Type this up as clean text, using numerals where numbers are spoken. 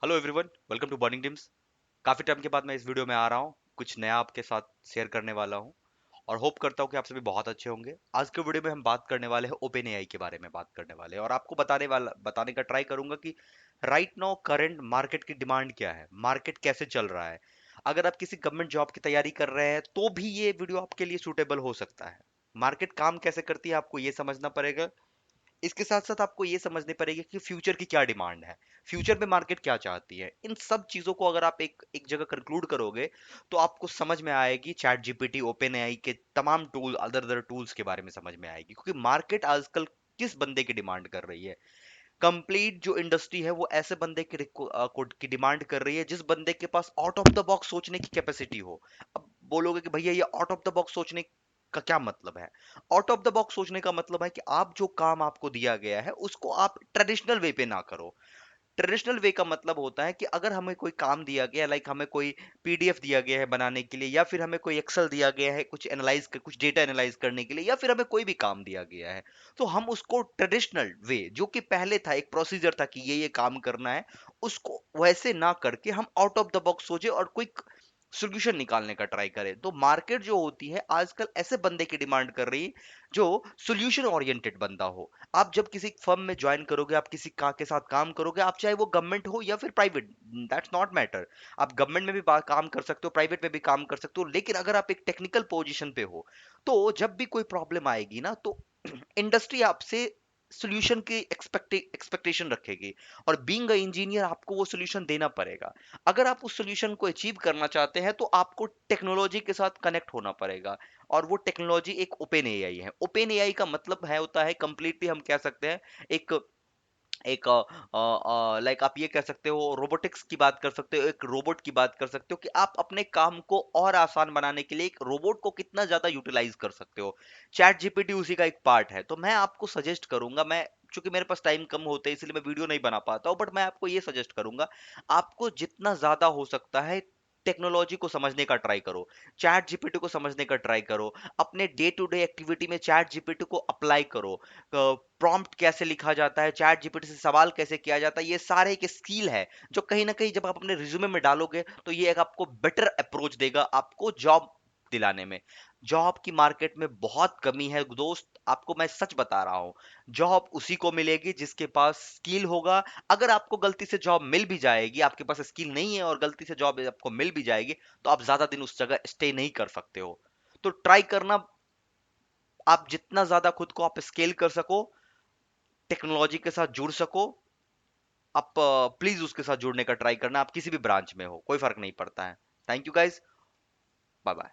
Hello everyone, welcome to burning teams. काफ़ी time के बाद मैं इस वीडियो में आ रहा हूँ, कुछ नया आपके साथ शेयर करने वाला हूँ और होप करता हूँ कि आप सभी बहुत अच्छे होंगे। आज के वीडियो में हम बात करने वाले हैं ओपन एआई के बारे में बात करने वाले हैं और आपको बताने का ट्राई करूंगा कि राइट नाउ करंट मार्केट की डिमांड क्या है, मार्केट कैसे चल रहा है। अगर आप किसी गवर्नमेंट जॉब की तैयारी कर रहे हैं तो भी ये वीडियो आपके लिए सूटेबल हो सकता है। मार्केट काम कैसे करती है आपको ये समझना पड़ेगा। इसके साथ साथ आपको ये समझनी पड़ेगी कि फ्यूचर की क्या डिमांड है, फ्यूचर में मार्केट क्या चाहती है। इन सब चीजों को अगर आप एक एक जगह कंक्लूड करोगे तो आपको समझ में आएगी, चैट जीपीटी, ओपन एआई के तमाम टूल, अदर अदर टूल्स के बारे में समझ में आएगी, क्योंकि मार्केट आजकल किस बंदे की डिमांड कर रही है। कंप्लीट जो इंडस्ट्री है वो ऐसे बंदे की डिमांड कर रही है जिस बंदे के pass out of the box सोचने की कैपेसिटी हो। अब बोलोगे कि भैया ये आउट ऑफ द बॉक्स सोचने का क्या मतलब है। आउट ऑफ द बॉक्स सोचने का मतलब है कि आप जो काम आपको दिया गया है उसको आप ट्रेडिशनल वे पे ना करो। ट्रेडिशनल वे का मतलब होता है कि अगर हमें कोई काम दिया गया, लाइक हमें कोई पीडीएफ दिया गया है बनाने के लिए, या फिर हमें कोई एक्सेल दिया गया है कुछ डेटा एनालाइज करने के लिए, या फिर हमें कोई भी काम दिया गया है, तो हम उसको ट्रेडिशनल वे, जो कि पहले था, एक प्रोसीजर था कि ये काम करना है, उसको वैसे ना करके हम आउट ऑफ द बॉक्स सोचे और क्विक सोल्यूशन निकालने का ट्राई करें। तो मार्केट जो होती है आजकल ऐसे बंदे की डिमांड कर रही है जो सोल्यूशन ओरिएंटेड बंदा हो। आप जब किसी फर्म में ज्वाइन करोगे, आप किसी का के साथ काम करोगे, आप चाहे वो गवर्नमेंट हो या फिर प्राइवेट, दैट्स नॉट मैटर। आप गवर्नमेंट में भी काम कर सकते हो, प्राइवेट में भी काम कर सकते हो, लेकिन अगर आप एक टेक्निकल पोजीशन पे हो तो जब भी कोई प्रॉब्लम आएगी ना, तो इंडस्ट्री आपसे सोल्यूशन की एक्सपेक्टेशन रखेगी और बीइंग अ इंजीनियर आपको वो सोल्यूशन देना पड़ेगा। अगर आप उस सोल्यूशन को अचीव करना चाहते हैं तो आपको टेक्नोलॉजी के साथ कनेक्ट होना पड़ेगा। और वो टेक्नोलॉजी एक ओपन एआई है। ओपन एआई का मतलब है होता है कंप्लीटली, हम कह सकते हैं, एक एक लाइक आप ये कह सकते हो, रोबोटिक्स की बात कर सकते हो, एक रोबोट की बात कर सकते हो कि आप अपने काम को और आसान बनाने के लिए एक रोबोट को कितना ज्यादा यूटिलाइज कर सकते हो। चैट जीपीटी उसी का एक पार्ट है। तो मैं आपको सजेस्ट करूंगा, मैं चूंकि मेरे पास टाइम कम होता है इसलिए मैं वीडियो नहीं बना पाता हूँ, बट मैं आपको ये सजेस्ट करूंगा, आपको जितना ज्यादा हो सकता है टेक्नोलॉजी को समझने का ट्राई करो, चैट जीपीटी को समझने का ट्राई करो, अपने डे टू डे एक्टिविटी में चैट जीपीटी को अप्लाई करो। प्रॉम्प्ट कैसे लिखा जाता है, चैट जीपीटी से सवाल कैसे किया जाता है, ये सारे एक स्किल है जो कहीं ना कहीं जब आप अपने रिज्यूमे में डालोगे तो ये एक आपको बेटर अप्रोच देगा आपको जॉब दिलाने में। जॉब की मार्केट में बहुत कमी है दोस्त, आपको मैं सच बता रहा हूं। जॉब उसी को मिलेगी जिसके पास स्किल होगा। अगर आपको गलती से जॉब मिल भी जाएगी, आपके पास स्किल नहीं है और गलती से जॉब आपको मिल भी जाएगी, तो आप ज्यादा दिन उस जगह स्टे नहीं कर सकते हो। तो ट्राई करना, आप जितना ज्यादा खुद को आप स्केल कर सको, टेक्नोलॉजी के साथ जुड़ सको, आप प्लीज उसके साथ जुड़ने का ट्राई करना। आप किसी भी ब्रांच में हो, कोई फर्क नहीं पड़ता है। Thank you guys, bye bye.